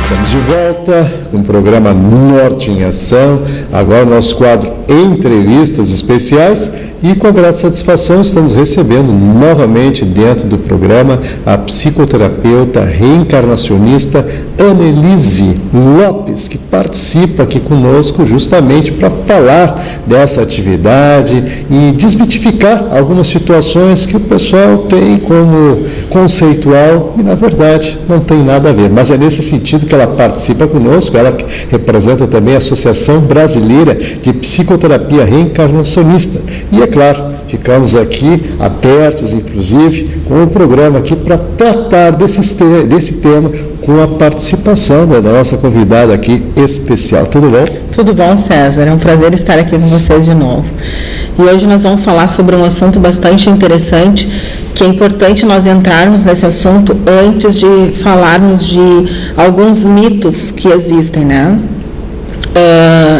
Estamos de volta com o programa Norte em Ação, agora o nosso quadro Entrevistas Especiais, e com grande satisfação estamos recebendo novamente dentro do programa a psicoterapeuta reencarnacionista Annelise Lopes, que participa aqui conosco justamente para falar dessa atividade e desmitificar algumas situações que o pessoal tem como conceitual e, na verdade, não tem nada a ver. Mas é nesse sentido que ela participa conosco, ela representa também a Associação Brasileira de Psicoterapia Reencarnacionista. E, é claro, ficamos aqui abertos, inclusive, com o programa aqui para tratar desse tema com a participação da nossa convidada aqui especial. Tudo bom? Tudo bom, César. É um prazer estar aqui com vocês de novo. E hoje nós vamos falar sobre um assunto bastante interessante, que é importante nós entrarmos nesse assunto antes de falarmos de alguns mitos que existem, né?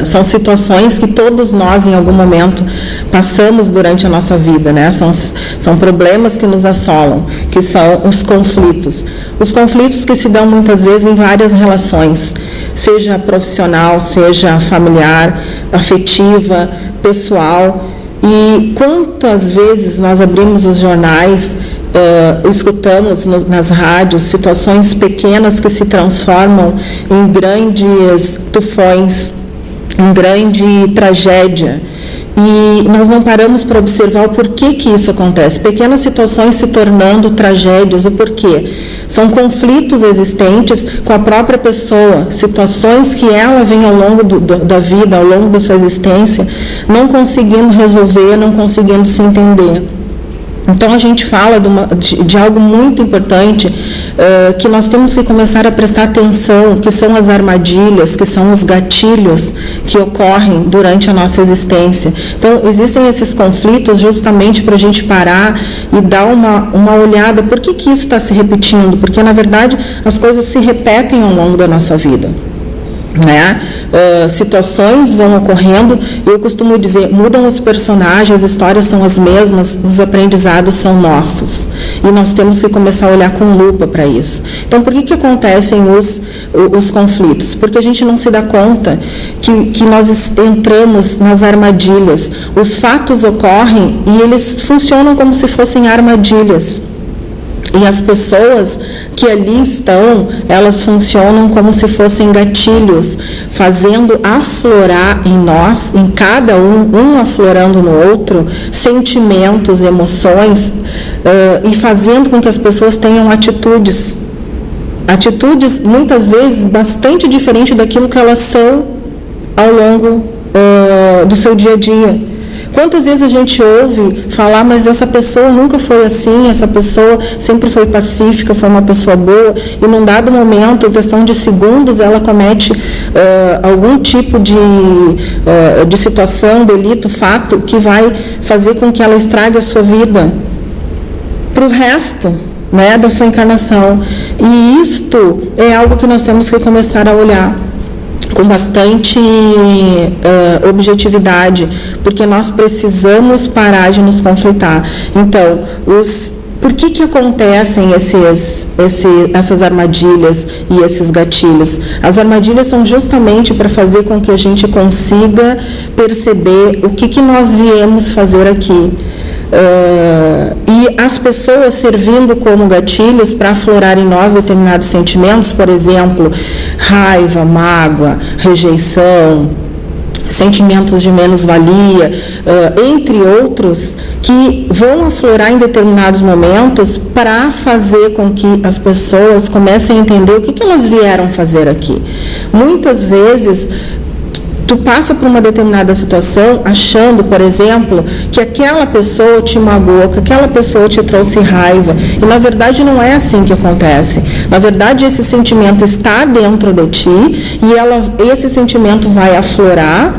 São situações que todos nós, em algum momento, passamos durante a nossa vida, né? São problemas que nos assolam, que são os conflitos. Os conflitos que se dão muitas vezes em várias relações, seja profissional, seja familiar, afetiva, pessoal. E quantas vezes nós abrimos os jornais, escutamos nas rádios situações pequenas que se transformam em grandes tufões, em grande tragédia. E nós não paramos para observar o porquê que isso acontece. Pequenas situações se tornando tragédias, o porquê? São conflitos existentes com a própria pessoa, situações que ela vem ao longo da vida, ao longo da sua existência, não conseguindo resolver, não conseguindo se entender. Então, a gente fala de algo muito importante, que nós temos que começar a prestar atenção, que são as armadilhas, que são os gatilhos que ocorrem durante a nossa existência. Então, existem esses conflitos justamente para a gente parar e dar uma olhada. Por que isso está se repetindo? Porque, na verdade, as coisas se repetem ao longo da nossa vida. Né? Situações vão ocorrendo, eu costumo dizer, mudam os personagens, as histórias são as mesmas, os aprendizados são nossos, e nós temos que começar a olhar com lupa para isso. Então, por que acontecem os conflitos? Porque a gente não se dá conta que nós entramos nas armadilhas. Os fatos ocorrem e eles funcionam como se fossem armadilhas. E as pessoas que ali estão, elas funcionam como se fossem gatilhos, fazendo aflorar em nós, em cada um aflorando no outro, sentimentos, emoções, e fazendo com que as pessoas tenham atitudes muitas vezes bastante diferentes daquilo que elas são ao longo do seu dia a dia. Quantas vezes a gente ouve falar, mas essa pessoa nunca foi assim, essa pessoa sempre foi pacífica, foi uma pessoa boa, e num dado momento, em questão de segundos, ela comete algum tipo de situação, delito, fato, que vai fazer com que ela estrague a sua vida para o resto, né, da sua encarnação. E isto é algo que nós temos que começar a olhar com bastante objetividade, porque nós precisamos parar de nos conflitar. Então, por que acontecem essas armadilhas e esses gatilhos? As armadilhas são justamente para fazer com que a gente consiga perceber o que nós viemos fazer aqui. E as pessoas servindo como gatilhos para aflorar em nós determinados sentimentos, por exemplo, raiva, mágoa, rejeição, sentimentos de menos-valia, entre outros, que vão aflorar em determinados momentos para fazer com que as pessoas comecem a entender o que elas vieram fazer aqui. Muitas vezes, tu passa por uma determinada situação achando, por exemplo, que aquela pessoa te magoou, que aquela pessoa te trouxe raiva. E, na verdade, não é assim que acontece. Na verdade, esse sentimento está dentro de ti e esse sentimento vai aflorar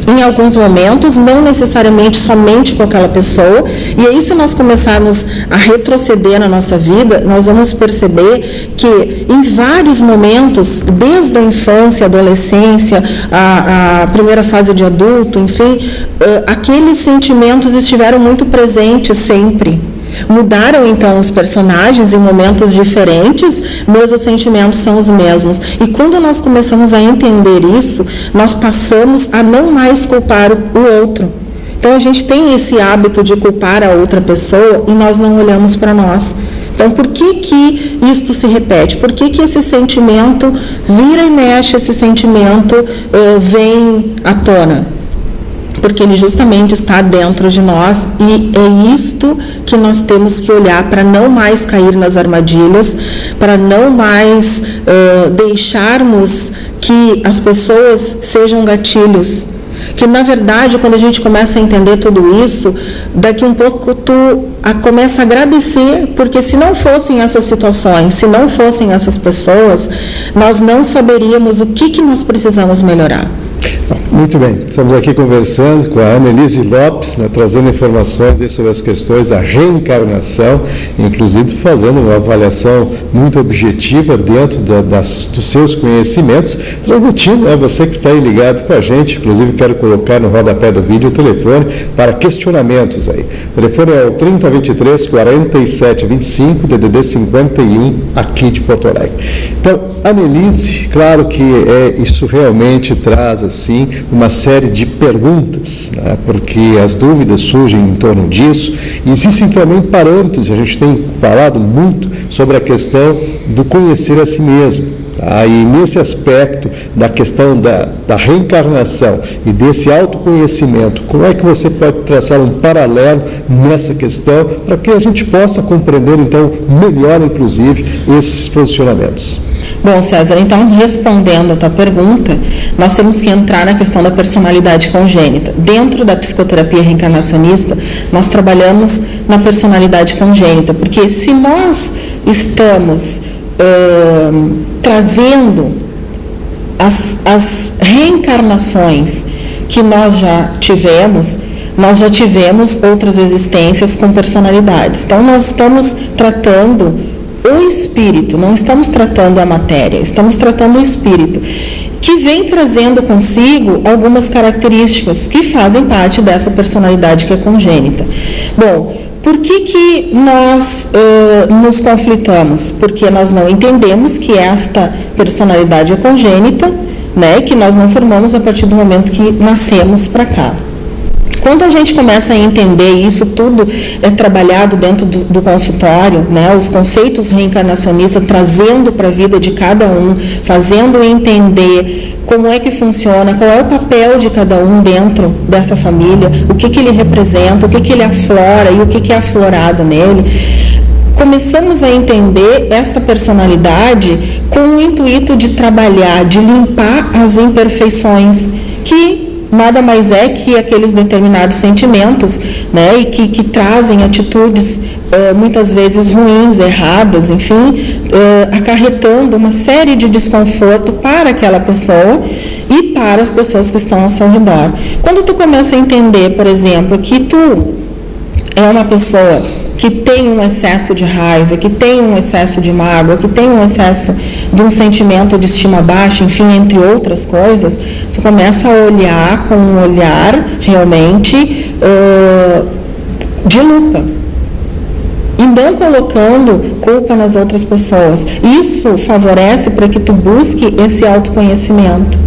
em alguns momentos, não necessariamente somente com aquela pessoa. E aí, se nós começarmos a retroceder na nossa vida, nós vamos perceber que em vários momentos, desde a infância, adolescência, a primeira fase de adulto, enfim, aqueles sentimentos estiveram muito presentes sempre. Mudaram, então, os personagens em momentos diferentes, mas os sentimentos são os mesmos. E quando nós começamos a entender isso, nós passamos a não mais culpar o outro. Então, a gente tem esse hábito de culpar a outra pessoa e nós não olhamos para nós. Então, por que isto se repete? Por que esse sentimento vira e mexe, esse sentimento vem à tona? Porque ele justamente está dentro de nós e é isto que nós temos que olhar para não mais cair nas armadilhas, para não mais deixarmos que as pessoas sejam gatilhos. Que, na verdade, quando a gente começa a entender tudo isso, daqui um pouco tu começa a agradecer, porque se não fossem essas situações, se não fossem essas pessoas, nós não saberíamos o que nós precisamos melhorar. Muito bem, estamos aqui conversando com a Annelise Lopes, né, trazendo informações aí sobre as questões da reencarnação, inclusive fazendo uma avaliação muito objetiva dentro dos seus conhecimentos, transmitindo, você que está aí ligado com a gente, inclusive quero colocar no rodapé do vídeo o telefone para questionamentos aí. O telefone é o 3023 4725, DDD 51, aqui de Porto Alegre. Então, Annelise, claro que isso realmente traz, assim, uma série de perguntas, né, porque as dúvidas surgem em torno disso. E existem também parâmetros, a gente tem falado muito sobre a questão do conhecer a si mesmo. Tá? E nesse aspecto da questão da reencarnação e desse autoconhecimento, como é que você pode traçar um paralelo nessa questão para que a gente possa compreender, então, melhor, inclusive, esses posicionamentos? Bom, César, então, respondendo a tua pergunta, nós temos que entrar na questão da personalidade congênita. Dentro da psicoterapia reencarnacionista, nós trabalhamos na personalidade congênita, porque se nós estamos trazendo as reencarnações que nós já tivemos outras existências com personalidades. Então, nós estamos tratando o espírito, não estamos tratando a matéria, estamos tratando o espírito, que vem trazendo consigo algumas características que fazem parte dessa personalidade que é congênita. Bom, por que nós nos conflitamos? Porque nós não entendemos que esta personalidade é congênita, né, que nós não formamos a partir do momento que nascemos para cá. Quando a gente começa a entender isso, tudo é trabalhado dentro do consultório, né? Os conceitos reencarnacionistas trazendo para a vida de cada um, fazendo entender como é que funciona, qual é o papel de cada um dentro dessa família, o que ele representa, o que ele aflora e o que é aflorado nele. Começamos a entender esta personalidade com o intuito de trabalhar, de limpar as imperfeições, que nada mais é que aqueles determinados sentimentos, né, e que trazem atitudes muitas vezes ruins, erradas, enfim, acarretando uma série de desconforto para aquela pessoa e para as pessoas que estão ao seu redor. Quando tu começa a entender, por exemplo, que tu é uma pessoa que tem um excesso de raiva, que tem um excesso de mágoa, que tem um excesso de um sentimento de estima baixa, enfim, entre outras coisas, tu começa a olhar com um olhar realmente de lupa. E não colocando culpa nas outras pessoas. Isso favorece para que tu busque esse autoconhecimento.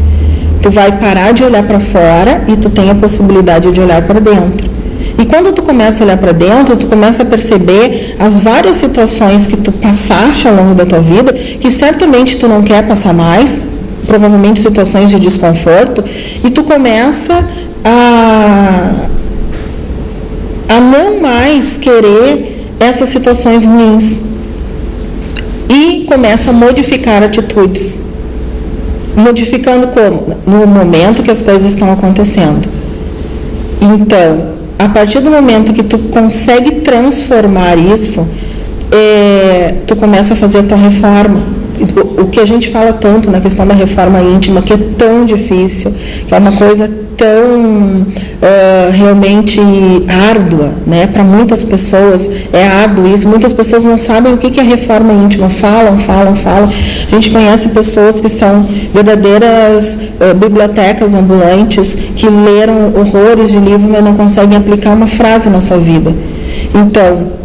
Tu vai parar de olhar para fora e tu tem a possibilidade de olhar para dentro. E quando tu começa a olhar para dentro, tu começa a perceber as várias situações que tu passaste ao longo da tua vida, que certamente tu não quer passar mais, provavelmente situações de desconforto, e tu começa a não mais querer essas situações ruins. E começa a modificar atitudes. Modificando como? No momento que as coisas estão acontecendo. Então, a partir do momento que tu consegue transformar isso, tu começa a fazer a tua reforma. O que a gente fala tanto na questão da reforma íntima, que é tão difícil, que é uma coisa tão realmente árdua, né? Para muitas pessoas é árduo isso. Muitas pessoas não sabem o que é reforma íntima. Falam. A gente conhece pessoas que são verdadeiras bibliotecas ambulantes, que leram horrores de livros, mas não conseguem aplicar uma frase na sua vida. Então,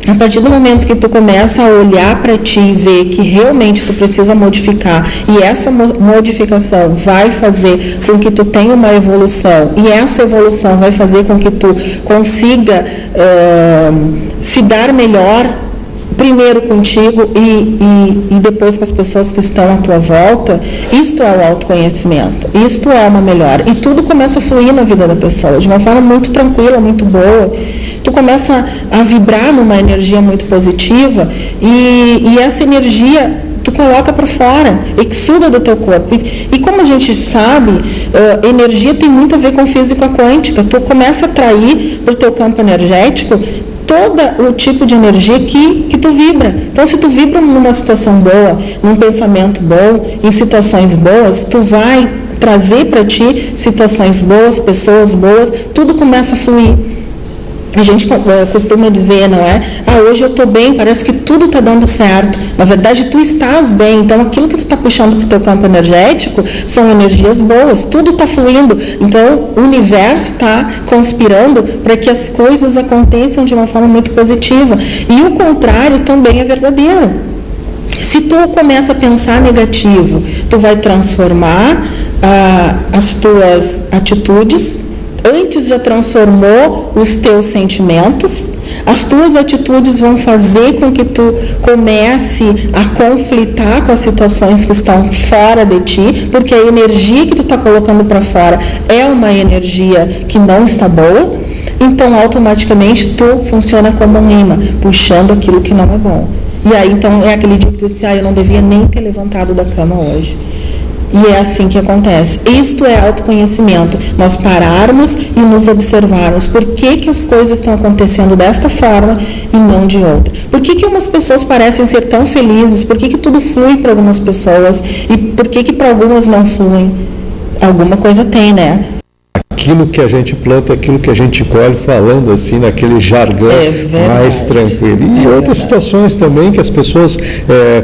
A partir do momento que tu começa a olhar para ti e ver que realmente tu precisa modificar, e essa modificação vai fazer com que tu tenha uma evolução, e essa evolução vai fazer com que tu consiga se dar melhor, primeiro contigo e depois com as pessoas que estão à tua volta, isto é o autoconhecimento, isto é uma melhora. E tudo começa a fluir na vida da pessoa, de uma forma muito tranquila, muito boa. Tu começa a vibrar numa energia muito positiva e essa energia tu coloca para fora, exuda do teu corpo. E como a gente sabe, energia tem muito a ver com física quântica. Tu começa a atrair para o teu campo energético todo o tipo de energia que tu vibra. Então, se tu vibra numa situação boa, num pensamento bom, em situações boas, tu vai trazer para ti situações boas, pessoas boas, tudo começa a fluir. A gente costuma dizer, não é? Hoje eu estou bem, parece que tudo está dando certo. Na verdade, tu estás bem. Então, aquilo que tu está puxando para o teu campo energético são energias boas. Tudo está fluindo. Então, o universo está conspirando para que as coisas aconteçam de uma forma muito positiva. E o contrário também é verdadeiro. Se tu começa a pensar negativo, tu vai transformar as tuas atitudes. Antes já transformou os teus sentimentos, as tuas atitudes vão fazer com que tu comece a conflitar com as situações que estão fora de ti, porque a energia que tu está colocando para fora é uma energia que não está boa, então automaticamente tu funciona como um imã, puxando aquilo que não é bom. E aí então é aquele dia que tu disse, eu não devia nem ter levantado da cama hoje. E é assim que acontece. Isto é autoconhecimento. Nós pararmos e nos observarmos. Por que as coisas estão acontecendo desta forma e não de outra? Por que umas pessoas parecem ser tão felizes? Por que tudo flui para algumas pessoas? E por que para algumas não fluem? Alguma coisa tem, né? Aquilo que a gente planta, aquilo que a gente colhe, falando assim naquele jargão mais tranquilo. E outras situações também que as pessoas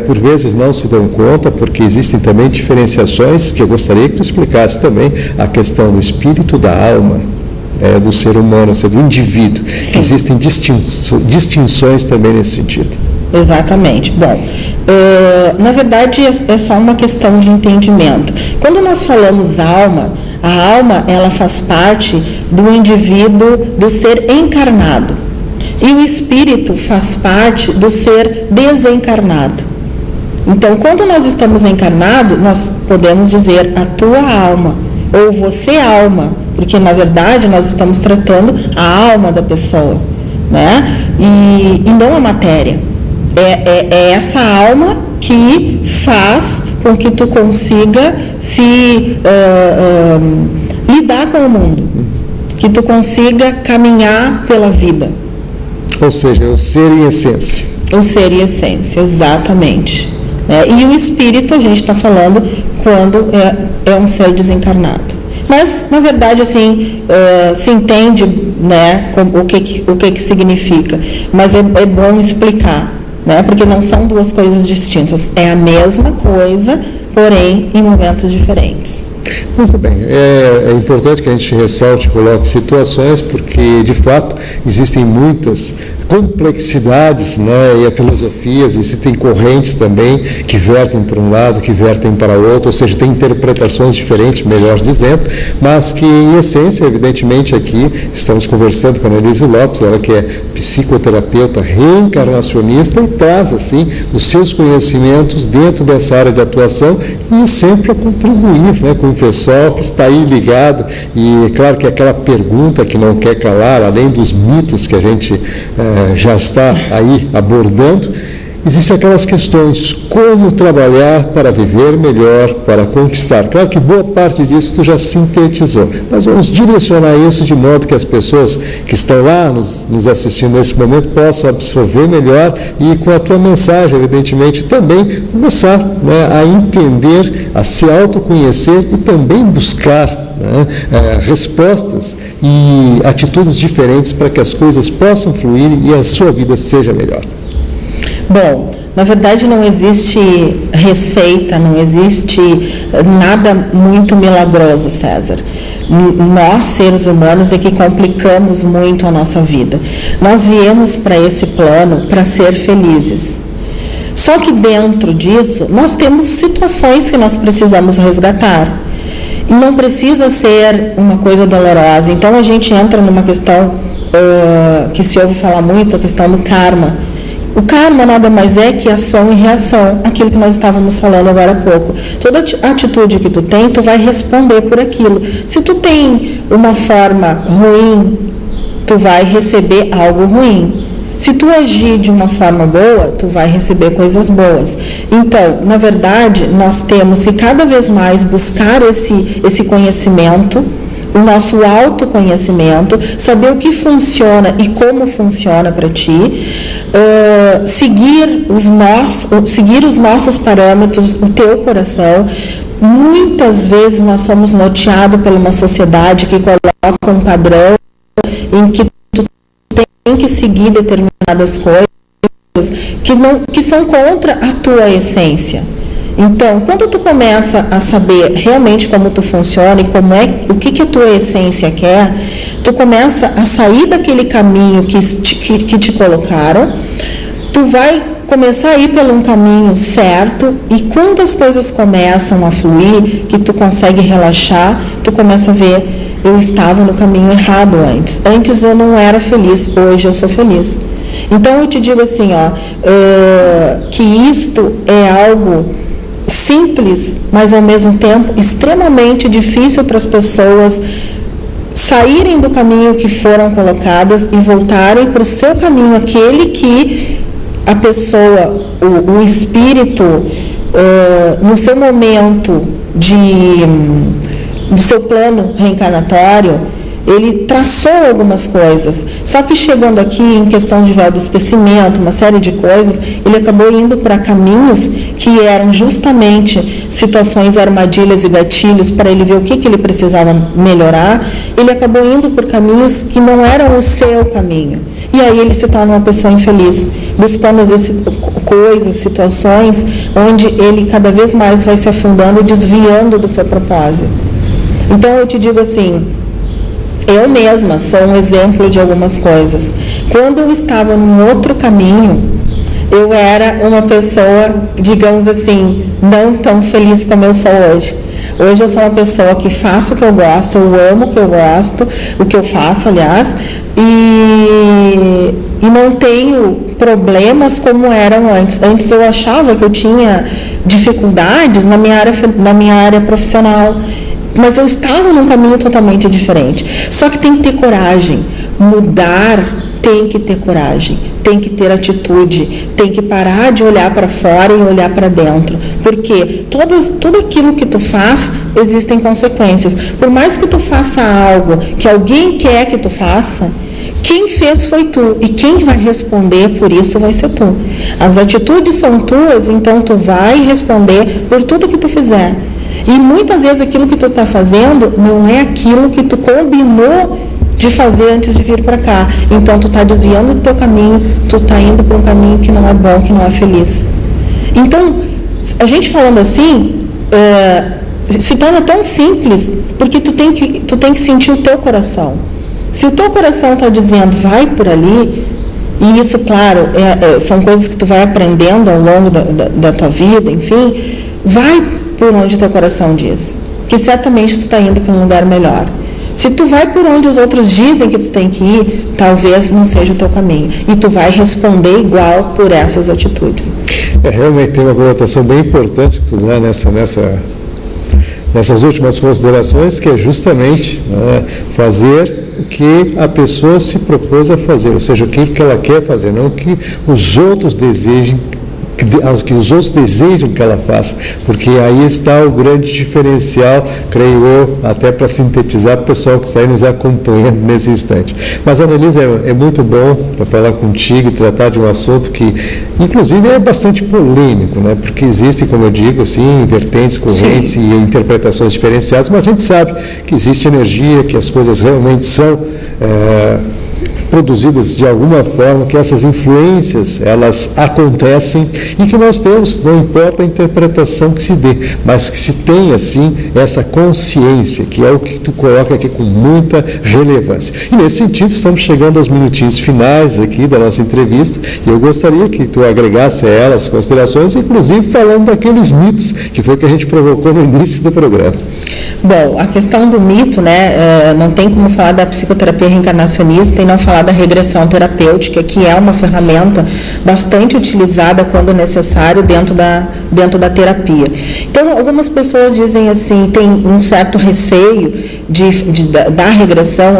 por vezes não se dão conta, porque existem também diferenciações que eu gostaria que tu explicasse também, a questão do espírito, da alma, do ser humano, do indivíduo. Que existem distinções também nesse sentido. Exatamente. Bom, na verdade é só uma questão de entendimento. Quando nós falamos alma, a alma ela faz parte do indivíduo, do ser encarnado. E o espírito faz parte do ser desencarnado. Então, quando nós estamos encarnados, nós podemos dizer a tua alma, ou você alma, porque na verdade nós estamos tratando a alma da pessoa, né? E não a matéria. É essa alma que faz com que tu consiga se lidar com o mundo, que tu consiga caminhar pela vida. Ou seja, o ser em essência. O ser em essência, exatamente. E o espírito, a gente está falando quando é um ser desencarnado. Mas, na verdade, assim, se entende, né, o que significa. Mas é bom explicar, né, porque não são duas coisas distintas. É a mesma coisa, porém, em momentos diferentes. Muito bem. É importante que a gente ressalte e coloque situações, porque, de fato, existem muitas complexidades, né, e a filosofias, existem correntes também que vertem para um lado, que vertem para o outro, ou seja, tem interpretações diferentes, melhor dizendo, mas que, em essência, evidentemente, aqui estamos conversando com a Annelise Lopes, ela que é psicoterapeuta reencarnacionista e traz, assim, os seus conhecimentos dentro dessa área de atuação e sempre a contribuir, né, com o pessoal que está aí ligado. E, claro, que aquela pergunta que não quer calar, além dos mitos que a gente já está aí abordando, existem aquelas questões, como trabalhar para viver melhor, para conquistar. Claro que boa parte disso tu já sintetizou, mas vamos direcionar isso de modo que as pessoas que estão lá nos assistindo nesse momento possam absorver melhor e com a tua mensagem, evidentemente, também começar, né, a entender, a se autoconhecer e também buscar, né, respostas e atitudes diferentes para que as coisas possam fluir e a sua vida seja melhor. Bom, na verdade não existe receita, não existe nada muito milagroso, César. Nós, seres humanos, é que complicamos muito a nossa vida. Nós viemos para esse plano para ser felizes. Só que dentro disso, nós temos situações que nós precisamos resgatar. E não precisa ser uma coisa dolorosa. Então, a gente entra numa questão que se ouve falar muito, a questão do karma. O karma nada mais é que ação e reação, aquilo que nós estávamos falando agora há pouco. Toda atitude que tu tem, tu vai responder por aquilo. Se tu tem uma forma ruim, tu vai receber algo ruim. Se tu agir de uma forma boa, tu vai receber coisas boas. Então, na verdade, nós temos que cada vez mais buscar esse conhecimento, o nosso autoconhecimento, saber o que funciona e como funciona para ti, seguir os nossos parâmetros, o teu coração. Muitas vezes nós somos norteados por uma sociedade que coloca um padrão em que tu tem que seguir determinadas coisas que são contra a tua essência. Então, quando tu começa a saber realmente como tu funciona e o que a tua essência quer, tu começa a sair daquele caminho que te colocaram, tu vai começar a ir por um caminho certo, e quando as coisas começam a fluir, que tu consegue relaxar, tu começa a ver, eu estava no caminho errado antes. Antes eu não era feliz, hoje eu sou feliz. Então eu te digo assim, que isto é algo simples, mas ao mesmo tempo extremamente difícil para as pessoas saírem do caminho que foram colocadas e voltarem para o seu caminho, aquele que a pessoa, o espírito, no seu momento do seu plano reencarnatório, ele traçou algumas coisas, só que chegando aqui em questão de véu do esquecimento, uma série de coisas, ele acabou indo para caminhos que eram justamente situações, armadilhas e gatilhos para ele ver o que ele precisava melhorar. Ele acabou indo por caminhos que não eram o seu caminho, e aí ele se torna uma pessoa infeliz, buscando às vezes coisas, situações onde ele cada vez mais vai se afundando e desviando do seu propósito. Então eu te digo assim, eu mesma sou um exemplo de algumas coisas. Quando eu estava num outro caminho, eu era uma pessoa, digamos assim, não tão feliz como eu sou hoje. Hoje eu sou uma pessoa que faço o que eu gosto, eu amo o que eu gosto, o que eu faço, aliás, e não tenho problemas como eram antes. Antes eu achava que eu tinha dificuldades na minha área profissional, mas eu estava num caminho totalmente diferente. Só que tem que ter coragem. Mudar tem que ter coragem, tem que ter atitude, tem que parar de olhar para fora e olhar para dentro. Porque tudo aquilo que tu faz, existem consequências. Por mais que tu faça algo que alguém quer que tu faça, quem fez foi tu, e quem vai responder por isso vai ser tu. As atitudes são tuas, então tu vai responder por tudo que tu fizer. E muitas vezes aquilo que tu está fazendo não é aquilo que tu combinou de fazer antes de vir para cá. Então tu está desviando do teu caminho, tu está indo para um caminho que não é bom, que não é feliz. Então, a gente falando assim, se torna tão simples, porque tu tem que sentir o teu coração. Se o teu coração está dizendo, vai por ali, e isso, claro, são coisas que tu vai aprendendo ao longo da tua vida, enfim, vai por onde o teu coração diz, que certamente tu está indo para um lugar melhor. Se tu vai por onde os outros dizem que tu tem que ir, talvez não seja o teu caminho, e tu vai responder igual por essas atitudes. Realmente tem uma conotação bem importante que tu dá nessas últimas considerações, que é justamente fazer o que a pessoa se propôs a fazer, ou seja, aquilo que ela quer fazer, não o que os outros desejam que ela faça, porque aí está o grande diferencial, creio eu, até para sintetizar para o pessoal que está aí nos acompanhando nesse instante. Mas, Annelise, é muito bom para falar contigo e tratar de um assunto que, inclusive, é bastante polêmico, né? Porque existem, como eu digo, assim, vertentes, correntes e interpretações diferenciadas, mas a gente sabe que existe energia, que as coisas realmente são produzidas de alguma forma, que essas influências, elas acontecem e que nós temos, não importa a interpretação que se dê, mas que se tenha, sim, essa consciência, que é o que tu coloca aqui com muita relevância. E nesse sentido, estamos chegando aos minutinhos finais aqui da nossa entrevista, e eu gostaria que tu agregasse a elas considerações, inclusive falando daqueles mitos, que foi o que a gente provocou no início do programa. Bom, a questão do mito, né, não tem como falar da psicoterapia reencarnacionista e não falar da regressão terapêutica, que é uma ferramenta bastante utilizada quando necessário dentro da terapia. Então, algumas pessoas dizem assim, tem um certo receio da regressão,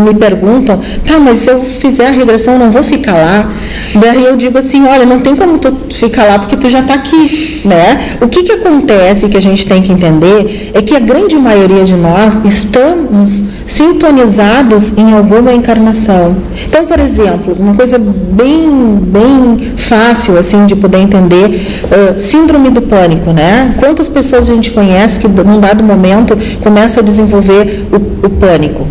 me perguntam, tá, mas se eu fizer a regressão, eu não vou ficar lá? Daí eu digo assim, olha, não tem como tu ficar lá, porque tu já está aqui, né? O que acontece, que a gente tem que entender, é que a grande maioria de nós estamos sintonizados em alguma encarnação. Então, por exemplo, uma coisa bem fácil assim de poder entender, síndrome do pânico, né? Quantas pessoas a gente conhece que num dado momento começa a desenvolver o pânico?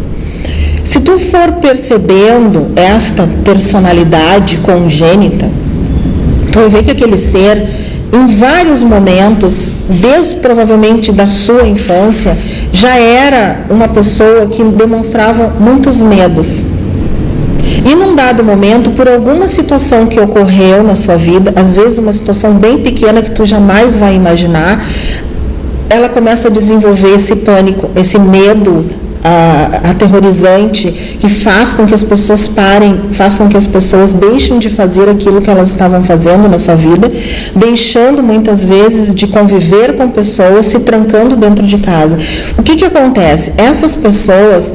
Se tu for percebendo esta personalidade congênita, tu vai ver que aquele ser, em vários momentos, desde provavelmente da sua infância, já era uma pessoa que demonstrava muitos medos. E num dado momento, por alguma situação que ocorreu na sua vida, às vezes uma situação bem pequena que tu jamais vai imaginar, ela começa a desenvolver esse pânico, esse medo aterrorizante, que faz com que as pessoas parem, faz com que as pessoas deixem de fazer aquilo que elas estavam fazendo na sua vida, deixando muitas vezes de conviver com pessoas, se trancando dentro de casa. O que acontece? Essas pessoas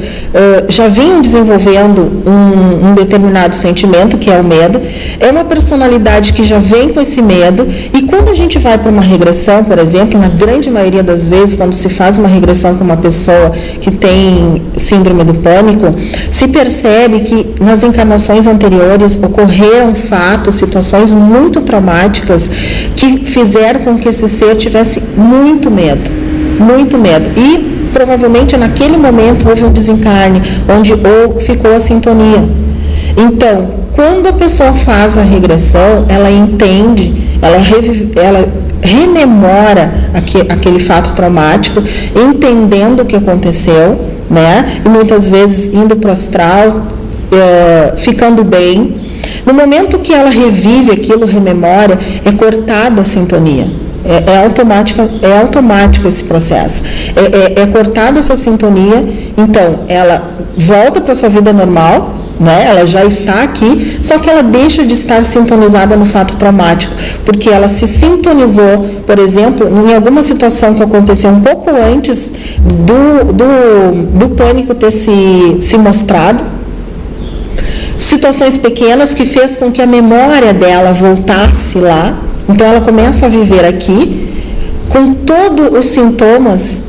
já vinham desenvolvendo um determinado sentimento, que é o medo, é uma personalidade que já vem com esse medo, e quando a gente vai para uma regressão, por exemplo, na grande maioria das vezes, quando se faz uma regressão com uma pessoa que tem síndrome do pânico, se percebe que nas encarnações anteriores ocorreram fatos, situações muito traumáticas que fizeram com que esse ser tivesse muito medo. E provavelmente naquele momento houve um desencarne, onde ficou a sintonia. Então, quando a pessoa faz a regressão, ela entende, ela rememora aquele fato traumático, entendendo o que aconteceu, né? E muitas vezes indo para o astral, ficando bem. No momento que ela revive aquilo, rememora, é cortada a sintonia. É automático esse processo. É cortada essa sintonia, então ela volta para a sua vida normal, né? Ela já está aqui, só que ela deixa de estar sintonizada no fato traumático, porque ela se sintonizou, por exemplo, em alguma situação que aconteceu um pouco antes do pânico ter se mostrado, situações pequenas que fez com que a memória dela voltasse lá. Então ela começa a viver aqui com todos os sintomas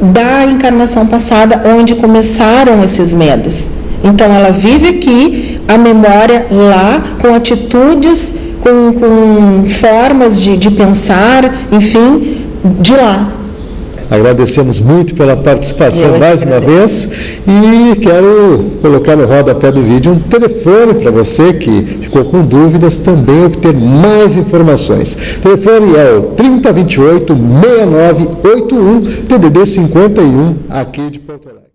da encarnação passada, onde começaram esses medos. Então ela vive aqui, a memória lá, com atitudes, com formas de pensar, enfim, de lá. Agradecemos muito pela participação mais uma vez, e quero colocar no rodapé do vídeo um telefone para você que ficou com dúvidas também obter mais informações. O telefone é o 3028-6981, TDD 51, aqui de Porto Alegre.